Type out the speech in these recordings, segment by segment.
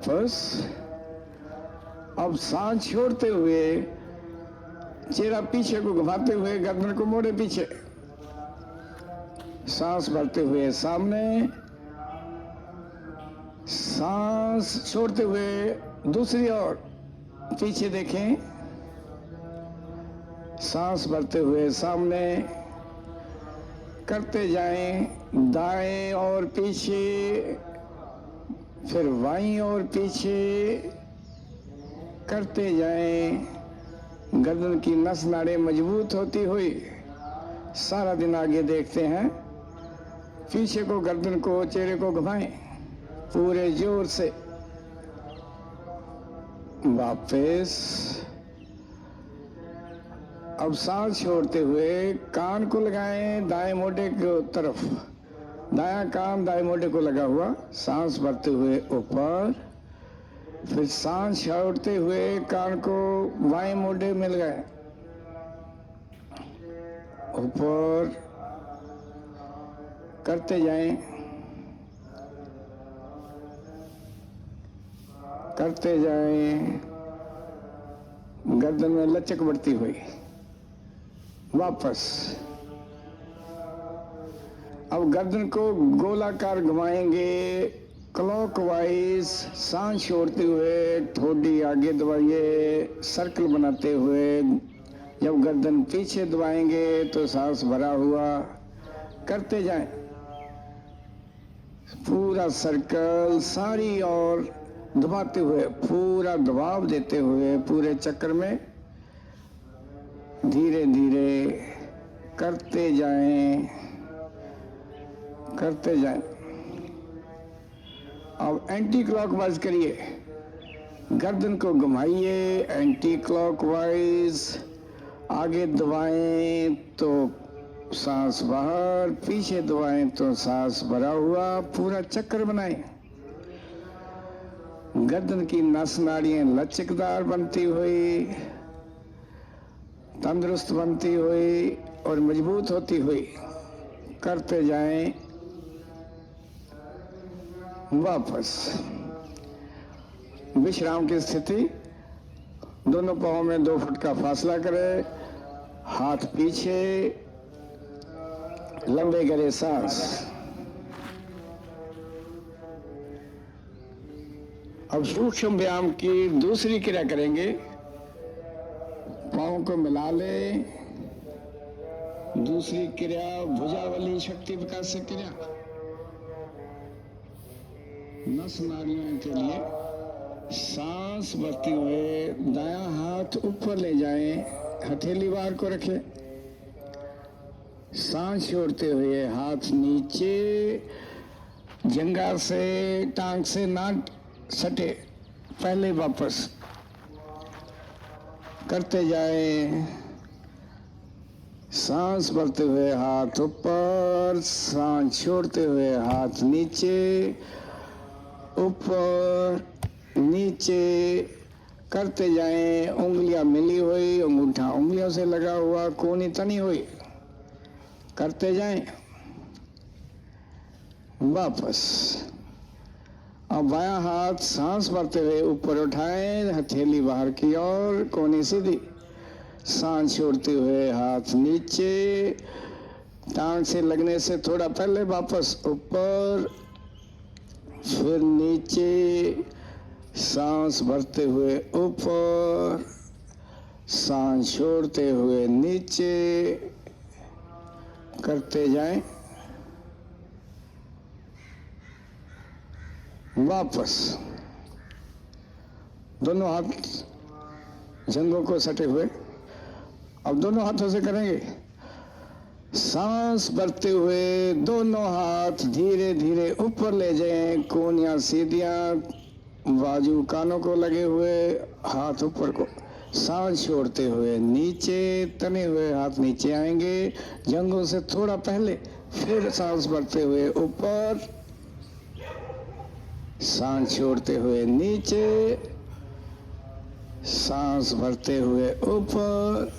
वापस। अब सांस छोड़ते हुए चेहरा पीछे को घुमाते हुए गर्दन को मोड़े पीछे। सांस भरते हुए सामने, सांस छोड़ते हुए दूसरी ओर पीछे देखें। सांस भरते हुए सामने, करते जाएं दाएं और पीछे, फिर बाईं और पीछे, करते जाएं। गर्दन की नस नाड़ें मजबूत होती हुई सारा दिन आगे देखते हैं। पीछे को, गर्दन को, चेहरे को घुमाएं पूरे जोर से। वापस। अब सांस छोड़ते हुए कान को लगाएं दाएं मोटे की तरफ। दायां कान दाएं मोटे को लगा हुआ। सांस भरते हुए ऊपर, फिर सांस छोड़ते हुए कान को बाएं मोटे में लगाएं ऊपर, करते जाएं, करते जाएं। गर्दन में लचक बढ़ती हुई। वापस। अब गर्दन को गोलाकार घुमाएंगे क्लॉकवाइज। सांस छोड़ते हुए ठोडी आगे दबाइए सर्कल बनाते हुए। जब गर्दन पीछे दबाएंगे तो सांस भरा हुआ। करते जाएं पूरा सर्कल सारी ओर दबाते हुए, पूरा दबाव देते हुए पूरे चक्कर में धीरे धीरे करते जाएं, करते जाएं। अब एंटी क्लॉकवाइज करिए। गर्दन को घुमाइए एंटी क्लॉकवाइज। आगे दबाएं तो सांस बाहर, पीछे दबाएं तो सांस भरा हुआ। पूरा चक्कर बनाएं। गर्दन की नस नाड़ियां लचकदार बनती हुई, तंदुरुस्त बनती हुई और मजबूत होती हुई। करते जाएं। वापस। विश्राम की स्थिति। दोनों पांवों में 2 फुट का फासला करें। हाथ पीछे, लंबे गहरे सांस। अब सूक्ष्म व्यायाम की दूसरी क्रिया करेंगे। पांव को मिला लें। दूसरी क्रिया भुजावली शक्ति विकास क्रिया। नस नाड़ियों के लिए सांस भरते हुए दायां हाथ ऊपर ले जाएं, हथेली बाहर को रखें। सांस छोड़ते हुए हाथ नीचे, जंघा से टांग से ना सटे। पहले वापस करते जाएं। सांस भरते हुए हाथ ऊपर, सांस छोड़ते हुए हाथ नीचे, ऊपर नीचे। करते जाएं। उंगलियां मिली हुई, अंगूठा उंगलियों से लगा हुआ, कोनी तनी हुई। करते जाएं। वापस। अब बायां हाथ सांस भरते हुए ऊपर उठाएं, हथेली बाहर की ओर, कोनी सीधी। सांस छोड़ते हुए हाथ नीचे, टांग से लगने से थोड़ा पहले वापस ऊपर, फिर नीचे। सांस भरते हुए ऊपर, सांस छोड़ते हुए नीचे। करते जाएं। वापस। दोनों हाथ जंघों को सटे हुए। अब दोनों हाथों से करेंगे। सांस भरते हुए दोनों हाथ धीरे धीरे ऊपर ले जाएं, कोनियां सीधियां, बाजू कानों को लगे हुए, हाथ ऊपर को। सांस छोड़ते हुए नीचे, तने हुए हाथ नीचे आएंगे, जंघों से थोड़ा पहले। फिर सांस भरते हुए ऊपर, सांस छोड़ते हुए नीचे, सांस भरते हुए ऊपर,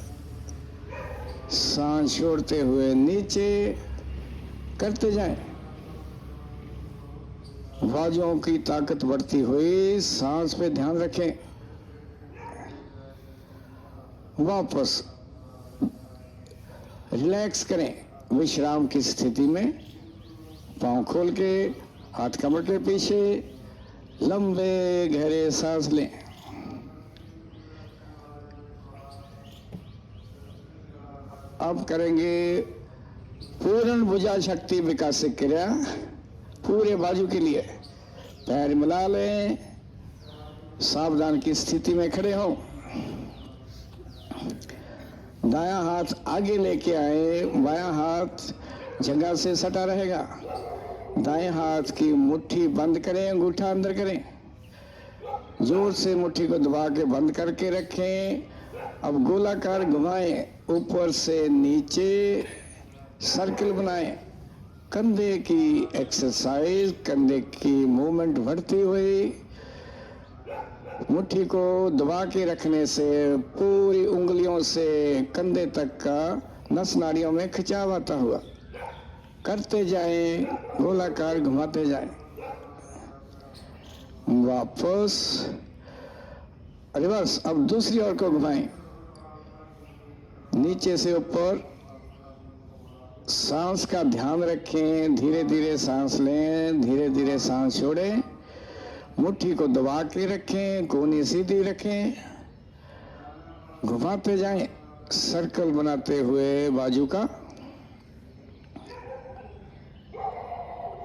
सांस छोड़ते हुए नीचे। करते जाएं। बाजुओं की ताकत बढ़ती हुई, सांस पे ध्यान रखें। वापस रिलैक्स करें विश्राम की स्थिति में। पांव खोल के, हाथ कमर के पीछे, लंबे गहरे सांस लें। अब करेंगे पूर्ण भुजा शक्ति विकासित क्रिया पूरे बाजू के लिए। पैर मिला लें, सावधान की स्थिति में खड़े हों। दायां हाथ आगे लेके आए, बायां हाथ जगह से सटा रहेगा। दाएं हाथ की मुट्ठी बंद करें, अंगूठा अंदर करें। जोर से मुट्ठी को दबा के बंद करके रखें। अब गोलाकार घुमाएं, ऊपर से नीचे सर्कल बनाएं। कंधे की एक्सरसाइज, कंधे की मूवमेंट बढ़ती हुई। मुट्ठी को दबा के रखने से पूरी उंगलियों से कंधे तक का नस नाड़ियों में खिंचाव आता हुआ करते जाएं, गोलाकार घुमाते जाएं। वापस रिवर्स। अब दूसरी ओर को घुमाएं, नीचे से ऊपर। सांस का ध्यान रखें, धीरे धीरे सांस लें, धीरे धीरे सांस छोड़ें। मुट्ठी को दबा के रखें, कोहनी सीधी रखें, घुमाते जाएं, सर्कल बनाते हुए बाजू का।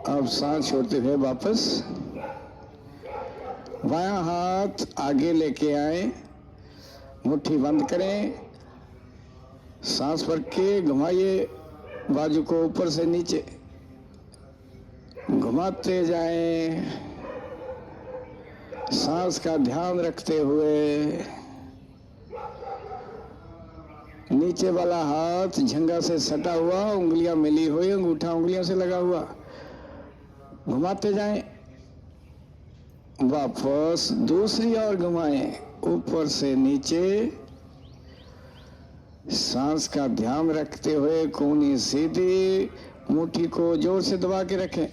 अब सांस छोड़ते हुए वापस बायां हाथ आगे लेके आए, मुट्ठी बंद करें, सांस भर के घुमाइए बाजू को ऊपर से नीचे, घुमाते जाएं, सांस का ध्यान रखते हुए। नीचे वाला हाथ जंघा से सटा हुआ, उंगलियां मिली हुई, अंगूठा उंगलियों से लगा हुआ, घुमाते जाएं। वापस दूसरी ओर घुमाएं, ऊपर से नीचे, सांस का ध्यान रखते हुए, कोहनी सीधी, मुट्ठी को जोर से दबा के रखें।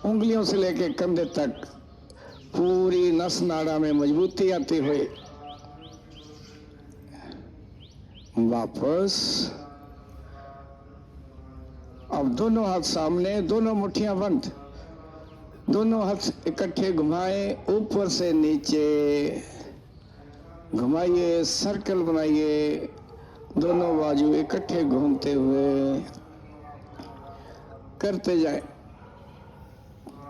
उंगलियों से लेकर कंधे तक पूरी नस नाड़ा में मजबूती आती हुई। वापस। अब दोनों हाथ सामने, दोनों मुट्ठियां बंद, दोनों हाथ इकट्ठे घुमाएं, ऊपर से नीचे घुमाइए, सर्कल बनाइए, दोनों बाजू इकट्ठे घूमते हुए करते जाएं।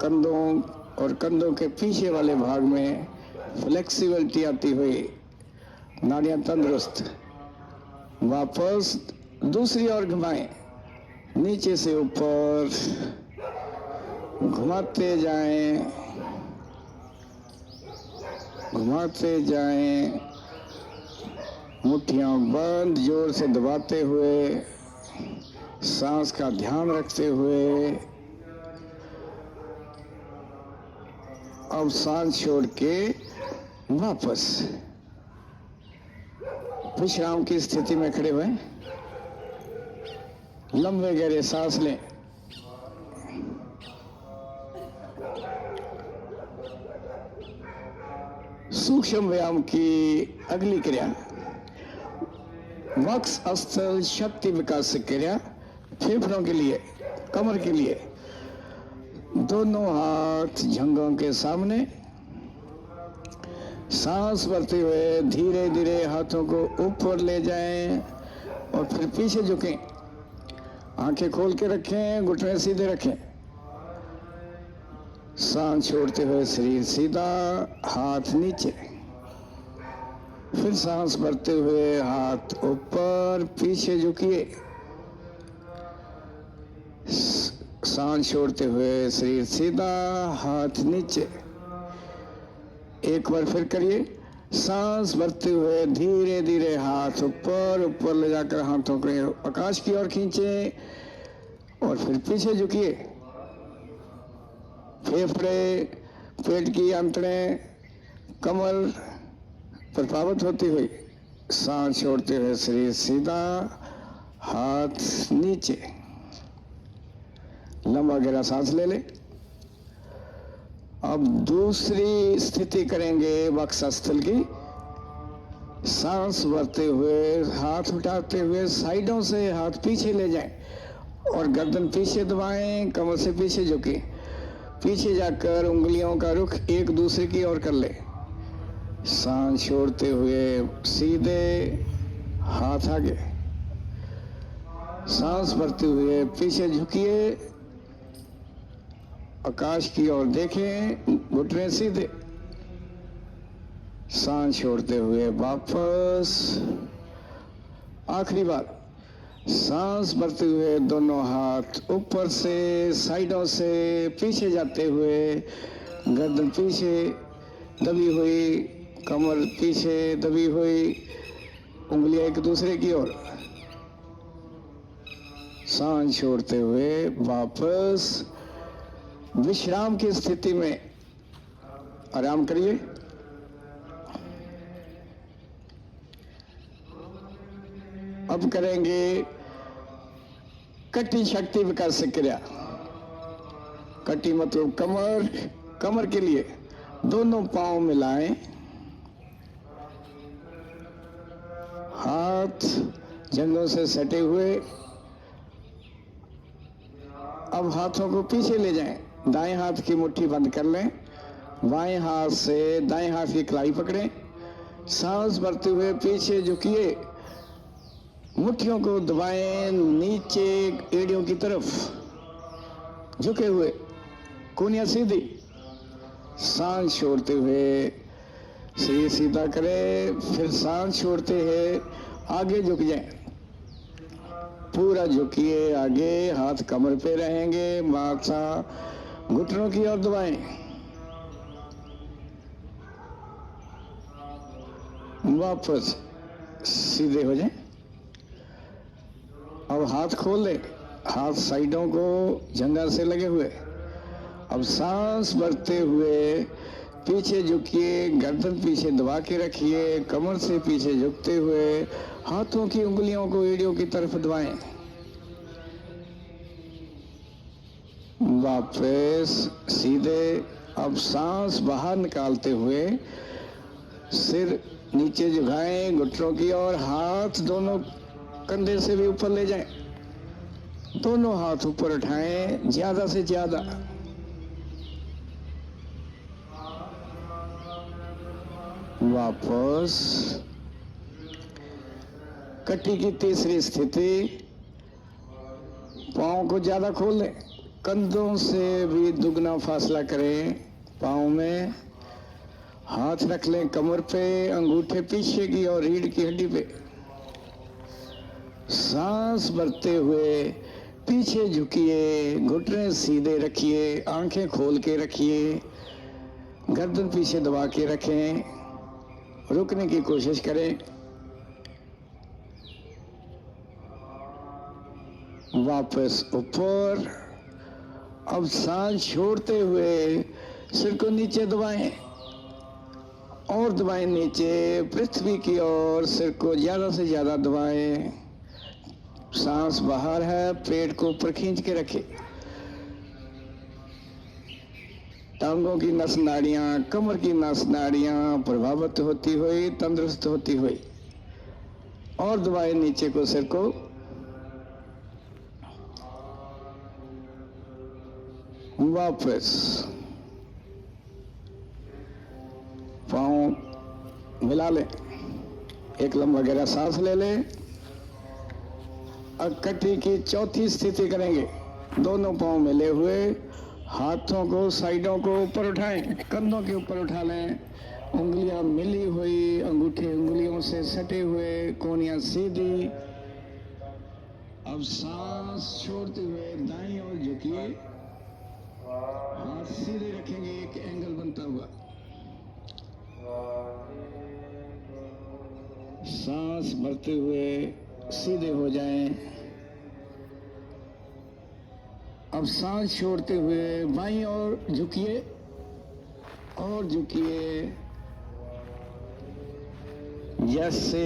कंधों और कंधों के पीछे वाले भाग में फ्लेक्सिबिलिटी आती हुई, नाड़ियां तंदुरुस्त। वापस दूसरी ओर घुमाएं, नीचे से ऊपर घुमाते जाएं, घुमाते जाएं, मुट्ठियां बंद, जोर से दबाते हुए, सांस का ध्यान रखते हुए। अब सांस छोड़ के वापस विश्राम की स्थिति में खड़े हुए, लंबे गहरे सांस लें। सूक्ष्म व्यायाम की अगली क्रिया वक्ष स्थल शक्ति विकास क्रिया, फेफड़ों के लिए, कमर के लिए। दोनों हाथ जंघों के सामने, सांस भरते हुए धीरे धीरे हाथों को ऊपर ले जाएं और फिर पीछे झुकें। आंखें खोल के रखें, घुटने सीधे रखें। सांस छोड़ते हुए शरीर सीधा, हाथ नीचे। फिर सांस भरते हुए हाथ ऊपर, पीछे झुकिए। सांस छोड़ते हुए शरीर सीधा, हाथ नीचे। एक बार फिर करिए। सांस भरते हुए धीरे धीरे हाथ ऊपर, ऊपर ले जाकर हाथों को आकाश की ओर खींचे और फिर पीछे झुकिए। फेफड़े, पेट की आंतड़ें, कमर प्रभावित होती हुई। सांस छोड़ते हुए शरीर सीधा, हाथ नीचे। लंबा गहरा सांस ले ले। अब दूसरी स्थिति करेंगे वक्षस्थल की। सांस भरते हुए हाथ उठाते हुए साइडों से हाथ पीछे ले जाएं और गर्दन पीछे दबाएं, कमर से पीछे झुके, पीछे जाकर उंगलियों का रुख एक दूसरे की ओर कर ले। सांस छोड़ते हुए सीधे हाथ आगे, सांस भरते हुए पीछे झुकिए, आकाश की ओर देखें, घुटने सीधे। सांस छोड़ते हुए वापस। आखिरी बार सांस भरते हुए दोनों हाथ ऊपर से साइडों से पीछे जाते हुए, गर्दन पीछे दबी हुई, कमर पीछे दबी हुई, उंगलियां एक दूसरे की ओर। सांस छोड़ते हुए वापस विश्राम की स्थिति में आराम करिए। अब करेंगे कटी शक्ति विकास क्रिया। कटी मतलब कमर। कमर के लिए दोनों पांव मिलाएं, हाथ जंघों से सटे हुए। अब हाथों को पीछे ले जाएं, दाएं हाथ की मुट्ठी बंद कर लें, बाएं हाथ से दाएं हाथ की कलाई पकड़ें। सांस भरते हुए पीछे झुकिए, मुट्ठियों को दबाएं नीचे एड़ियों की तरफ झुके हुए, कोहनियां सीधी। सांस छोड़ते हुए शरीर सीधा करें, फिर सांस छोड़ते हुए आगे झुक जाएं, पूरा झुकिए आगे, हाथ कमर पे रहेंगे, माथा घुटनों की ओर दबाएं। वापस सीधे हो जाएं। अब हाथ खोल लें, हाथ साइडों को जंघा से लगे हुए। अब सांस भरते हुए पीछे झुकिए, गर्दन पीछे दबा के रखिए, कमर से पीछे झुकते हुए हाथों की उंगलियों को एड़ियों की तरफ दबाएं। वापस सीधे। अब सांस बाहर निकालते हुए सिर नीचे झुकाएं, घुटनों की ओर, हाथ दोनों कंधे से भी ऊपर ले जाएं, दोनों हाथ ऊपर उठाएं ज्यादा से ज्यादा। वापस कटी की तीसरी स्थिति। पाँव को ज्यादा खोल लें, कंधों से भी दुगना फासला करें, पाँव में हाथ रख लें कमर पे, अंगूठे पीछे की और रीढ़ की हड्डी पे। सांस भरते हुए पीछे झुकिए, घुटने सीधे रखिए, आंखें खोल के रखिए, गर्दन पीछे दबा के रखें, रुकने की कोशिश करें। वापस ऊपर। अब सांस छोड़ते हुए सिर को नीचे दबाएं और दबाएं नीचे पृथ्वी की ओर, सिर को ज्यादा से ज्यादा दबाएं। सांस बाहर है, पेट को ऊपर खींच के रखें। टांगों की नस नाड़ियां, कमर की नस नाड़ियां प्रभावित होती हुई, तंदुरुस्त होती हुई, और दबाएं नीचे को, सिर को। वापस पाँव मिला लें, एक लंबा गहरा सांस ले लें। अब कटी की चौथी स्थिति करेंगे। दोनों पाँव मिले हुए, हाथों को साइडों को ऊपर उठाएं, कंधों के ऊपर उठा लें, उंगलियां मिली हुई, अंगूठे उंगलियों से सटे हुए, कोहनियां सीधी। अब सांस छोड़ते हुए दाईं ओर झुकिए, हाथ सीधे रखेंगे, एक एंगल बनता हुआ। सांस भरते हुए सीधे हो जाएं। अब सांस छोड़ते हुए बाईं ओर झुकिए और झुकिए, जैसे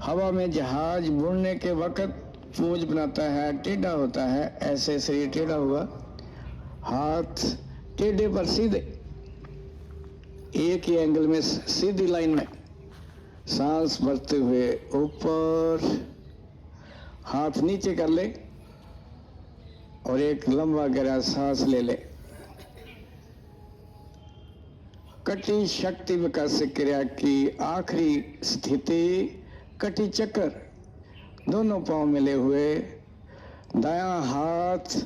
हवा में जहाज बुनने के वक्त पूंछ बनाता है, टेढ़ा होता है, ऐसे शरीर टेढ़ा हुआ, हाथ टेढ़े पर सीधे, एक ही एंगल में सीधी लाइन में, सांस भरते हुए ऊपर, हाथ नीचे कर ले और एक लंबा गहरा सांस ले ले। कटी शक्ति विकास क्रिया की आखिरी स्थिति कटी चक्कर, दोनों पांव मिले हुए, दायां हाथ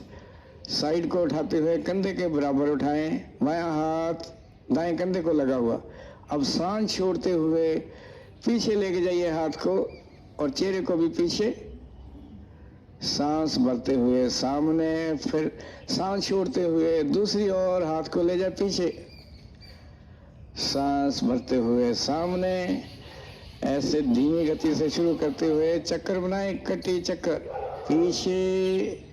साइड को उठाते हुए कंधे के बराबर उठाएं, बायां हाथ दाएं कंधे को लगा हुआ। अब सांस छोड़ते हुए पीछे लेके जाइए हाथ को और चेहरे को भी पीछे, सांस भरते हुए सामने, फिर सांस छोड़ते हुए दूसरी ओर हाथ को ले जाए पीछे, सांस भरते हुए सामने, ऐसे धीमी गति से शुरू करते हुए चक्कर बनाए, कटी चक्कर, पीछे,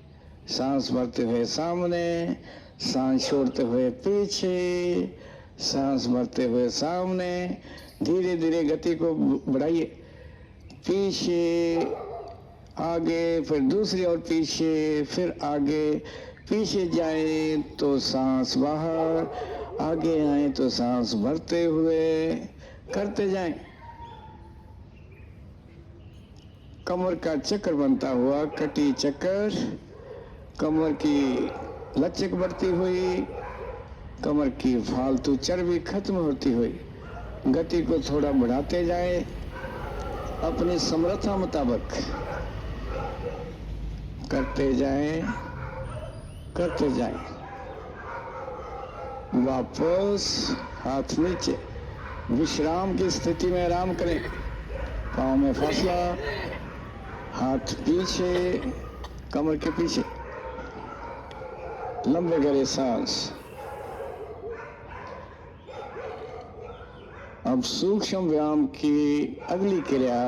सांस भरते हुए सामने, सांस छोड़ते हुए पीछे, सांस भरते हुए सामने, धीरे धीरे गति को बढ़ाइए, पीछे, आगे, फिर दूसरी ओर पीछे, फिर आगे, पीछे जाए तो सांस बाहर, आगे आए तो सांस भरते हुए करते जाएं। कमर का चक्कर बनता हुआ कटी चक्कर, कमर की लचक बढ़ती हुई, कमर की फालतू चर्बी खत्म होती हुई, गति को थोड़ा बढ़ाते जाए अपनी समर्था मुताबिक, करते जाएं, करते जाएं। वापस हाथ नीचे, विश्राम की स्थिति में आराम करें, पाँव में फासला, हाथ पीछे, कमर के पीछे, लंबे गहरे सांस। अब सूक्ष्म व्यायाम की अगली क्रिया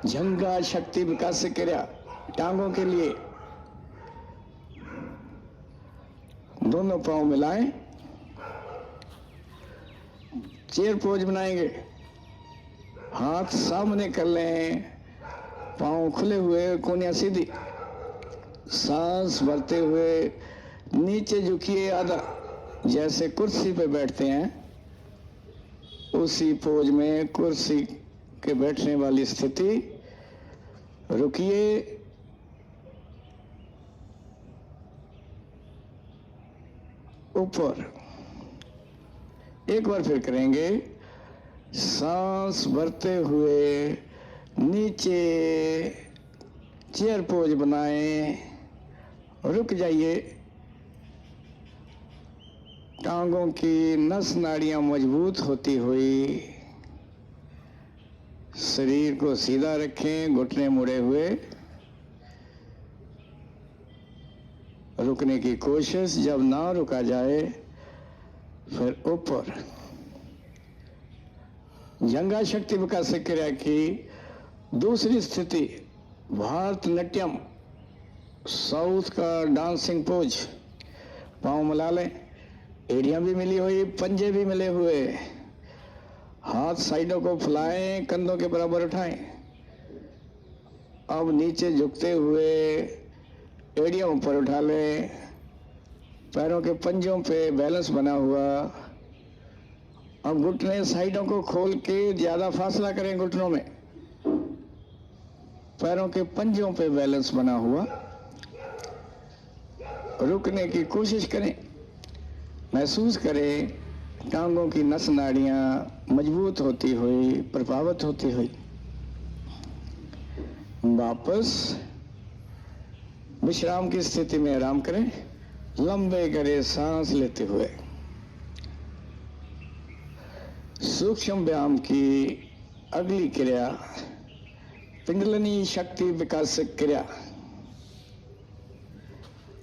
झंगा शक्ति विकास क्रिया, टांगों के लिए दोनों पांव मिलाएं, चेयर पोज बनाएंगे, हाथ सामने कर लें, पांव खुले हुए, कोनियां सीधी, सांस भरते हुए नीचे झुकिए आधा, जैसे कुर्सी पे बैठते हैं उसी पोज में, कुर्सी के बैठने वाली स्थिति, रुकिए, ऊपर, एक बार फिर करेंगे, सांस भरते हुए नीचे, चेयर पोज बनाएं, रुक जाइए, टांगों की नस नाड़ियां मजबूत होती हुई, शरीर को सीधा रखें, घुटने मुड़े हुए, रुकने की कोशिश, जब ना रुका जाए फिर ऊपर। जंगा शक्ति विकास क्रिया की दूसरी स्थिति भारतनाट्यम, साउथ का डांसिंग पोज, पांव मिला लें, एड़ियां भी मिली हुई, पंजे भी मिले हुए, हाथ साइडों को फैलाएं, कंधों के बराबर उठाएं, अब नीचे झुकते हुए एड़ियां ऊपर उठा लें, पैरों के पंजों पे बैलेंस बना हुआ, अब घुटने साइडों को खोल के ज्यादा फासला करें घुटनों में, पैरों के पंजों पे बैलेंस बना हुआ, रुकने की कोशिश करें, महसूस करें टांगों की नस नाड़ियां मजबूत होती हुई, प्रभावित होती हुई। वापस विश्राम की स्थिति में आराम करें, लंबे गहरे सांस लेते हुए। सूक्ष्म व्यायाम की अगली क्रिया पिंडलिनी शक्ति विकास क्रिया,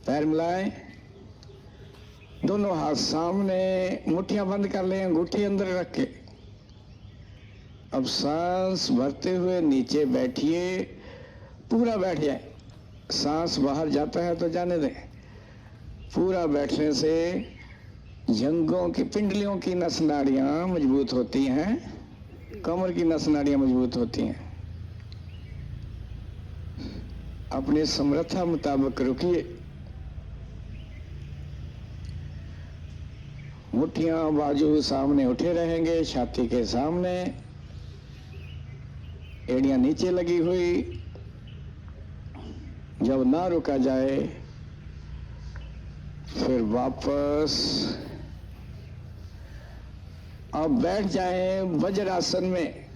पैर मिलाएं, दोनों हाथ सामने, मुट्ठियां बंद कर लें, अंगूठी अंदर रख के, अब सांस भरते हुए नीचे बैठिए, पूरा बैठ जाए, सांस बाहर जाता है तो जाने दें, पूरा बैठने से जंघों की, पिंडलियों की नस नाड़ियां मजबूत होती हैं, कमर की नस नाड़ियां मजबूत होती हैं। अपनी समर्था मुताबिक रुकिए। मुट्ठियां बाजू सामने उठे रहेंगे, छाती के सामने, एड़ियां नीचे लगी हुई। जब ना रुका जाए फिर वापस अब बैठ जाएं वज्रासन में।